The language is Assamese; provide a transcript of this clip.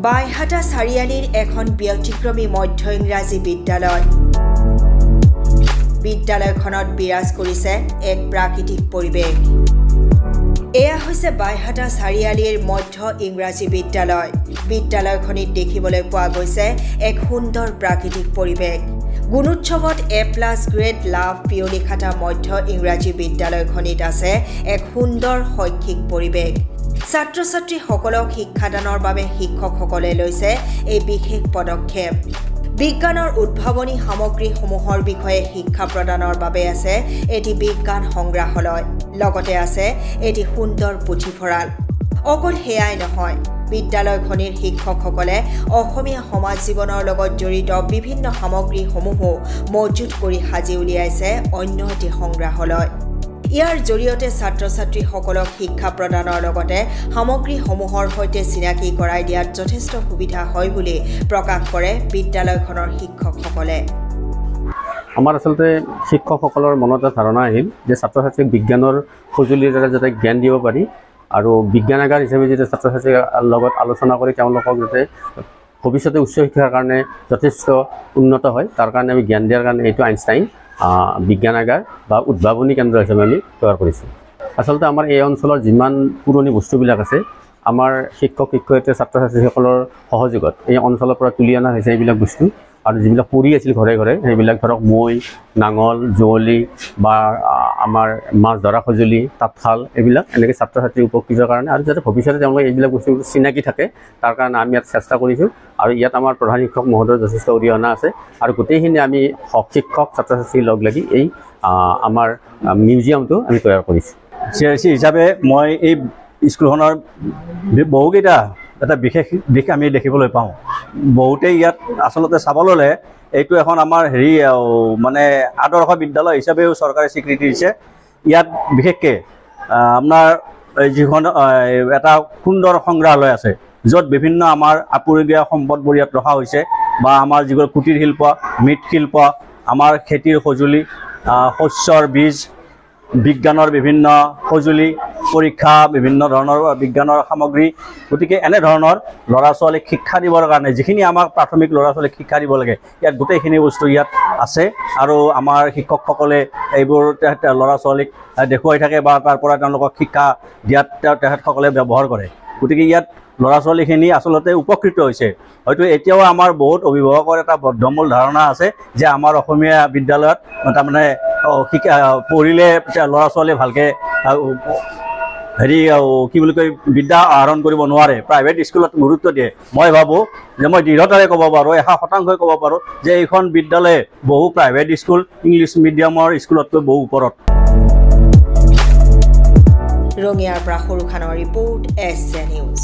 বাইহাটা চাৰিআলিৰ এখন ব্যতিক্ৰমী মধ্য ইংৰাজী বিদ্যালয় বিদ্যালয়খনত বিৰাজ কৰিছে এক প্ৰাকৃতিক পৰিৱেশ এয়া হৈছে বাইহাটা চাৰিআলিৰ মধ্য ইংৰাজী বিদ্যালয় বিদ্যালয়খনিত দেখিবলৈ পোৱা গৈছে এক সুন্দৰ প্ৰাকৃতিক পৰিৱেশ গুণোৎসৱত A+ গ্ৰেড লাভ পিয়লি খাটা মধ্য ইংৰাজী বিদ্যালয়খনিত আছে এক সুন্দৰ শৈক্ষিক পৰিৱেশ ছাত্ৰ-ছাত্ৰী সকলক শিক্ষাদানৰ বাবে শিক্ষকসকলে লৈছে এই বিশেষ পদক্ষেপ বিজ্ঞানৰ উদ্ভাৱনী সামগ্ৰীসমূহৰ বিষয়ে শিক্ষা প্ৰদানৰ বাবে আছে এটি বিজ্ঞান সংগ্ৰহালয় লগতে আছে এটি সুন্দৰ পুথিভঁৰাল অকল হেয়াই নহয় বিদ্যালয়খনিৰ শিক্ষকসকলে অসমীয়া সমাজ জীৱনৰ লগত জড়িত বিভিন্ন সামগ্ৰীসমূহ মজুত কৰি সাজি উলিয়াইছে অন্য এটি সংগ্ৰহালয় ইয়াৰ জৰিয়তে ছাত্ৰ-ছাত্ৰীসকলক শিক্ষা প্ৰদানৰ লগতে সামগ্ৰীসমূহৰ সৈতে চিনাকি কৰাই দিয়াত যথেষ্ট সুবিধা হয় বুলি প্ৰকাশ কৰে বিদ্যালয়খনৰ শিক্ষকসকলে আমাৰ আসলতে শিক্ষকসকলৰ মনত এটা ধাৰণা আহিল যে ছাত্ৰ-ছাত্ৰীক বিজ্ঞানৰ সঁজুলিৰ দ্বাৰা যাতে জ্ঞান দিব পাৰি আৰু বিজ্ঞানাগাৰ হিচাপে যেতিয়া ছাত্ৰ-ছাত্ৰীৰ লগত আলোচনা কৰি তেওঁলোকক যাতে ভৱিষ্যতে উচ্চ শিক্ষাৰ কাৰণে যথেষ্ট উন্নত হয় তাৰ কাৰণে আমি জ্ঞান দিয়াৰ কাৰণে এইটো আইনষ্টাইন বিজ্ঞানাগাৰ বা উদ্ভাৱনী কেন্দ্ৰ হিচাপে আমি তৈয়াৰ কৰিছোঁ আসলতে আমাৰ এই অঞ্চলৰ যিমান পুৰণি বস্তুবিলাক আছে আমাৰ শিক্ষক শিক্ষয়িত্ৰী ছাত্ৰ-ছাত্ৰীসকলৰ সহযোগত এই অঞ্চলৰ পৰা তুলি অনা হৈছে এইবিলাক বস্তু আৰু যিবিলাক পৰি আছিল ঘৰে ঘৰে সেইবিলাক ধৰক মই নাঙল জুৱলি বা আমাৰ মাছ ধৰা সঁজুলি তাঁতশাল এইবিলাক এনেকৈ ছাত্ৰ-ছাত্ৰী উপকৃতৰ কাৰণে আৰু যাতে ভৱিষ্যতে তেওঁলোকে এইবিলাক বস্তু চিনাকি থাকে তাৰ কাৰণে আমি ইয়াত চেষ্টা কৰিছোঁ আৰু ইয়াত আমাৰ প্ৰধান শিক্ষক মহোদয়ৰ যথেষ্ট অৰিহণা আছে আৰু গোটেইখিনি আমি শিক্ষক ছাত্ৰ-ছাত্ৰী লগ লাগি এই আমাৰ মিউজিয়ামটো আমি তৈয়াৰ কৰিছোঁ চিআৰচি হিচাপে মই এই স্কুলখনৰ বহুকেইটা এটা বিশেষ দিশ আমি দেখিবলৈ পাওঁ বহুতেই ইয়াত আচলতে চাব ল'লে এইটো এখন আমাৰ মানে আদৰ্শ বিদ্যালয় হিচাপেও চৰকাৰে স্বীকৃতি দিছে ইয়াত বিশেষকৈ আপোনাৰ যিখন এটা সুন্দৰ সংগ্ৰহালয় আছে য'ত বিভিন্ন আমাৰ আপুৰুগীয়া সম্পদবোৰ ইয়াত ৰখা হৈছে বা আমাৰ যিবোৰ কুটিৰ শিল্প মৃৎশিল্প আমাৰ খেতিৰ সঁজুলি শস্যৰ বীজ বিজ্ঞানৰ বিভিন্ন সঁজুলি পৰীক্ষা বিভিন্ন ধৰণৰ বিজ্ঞানৰ সামগ্ৰী গতিকে এনে ধৰণৰ ল'ৰা ছোৱালীক শিক্ষা দিবৰ কাৰণে যিখিনি আমাক প্ৰাথমিক ল'ৰা ছোৱালীক শিক্ষা দিব লাগে ইয়াত গোটেইখিনি বস্তু ইয়াত আছে আৰু আমাৰ শিক্ষকসকলে এইবোৰ ল'ৰা ছোৱালীক দেখুৱাই থাকে বা তাৰ পৰা তেওঁলোকক শিক্ষা দিয়াত তেখেতসকলে ব্যৱহাৰ কৰে গতিকে ইয়াত ল'ৰা ছোৱালীখিনি আচলতে উপকৃত হৈছে হয়তো এতিয়াও আমাৰ বহুত অভিভাৱকৰ এটা বদ্ধমূল ধাৰণা আছে যে আমাৰ অসমীয়া বিদ্যালয়ত তাৰমানে পঢ়িলে ল'ৰা ছোৱালীয়ে ভালকৈ কি বুলি কয় বিদ্যা আহৰণ কৰিব নোৱাৰে প্ৰাইভেট স্কুলত গুৰুত্ব দিয়ে মই ভাবোঁ যে মই দৃঢ়তাৰে ক'ব পাৰোঁ 100% ক'ব পাৰোঁ যে এইখন বিদ্যালয়ে বহু প্ৰাইভেট স্কুল ইংলিছ মিডিয়ামৰ স্কুলতকৈ বহু ওপৰত ৰঙিয়াৰ পৰা সৰু খানৰ ৰিপৰ্ট SC নিউজ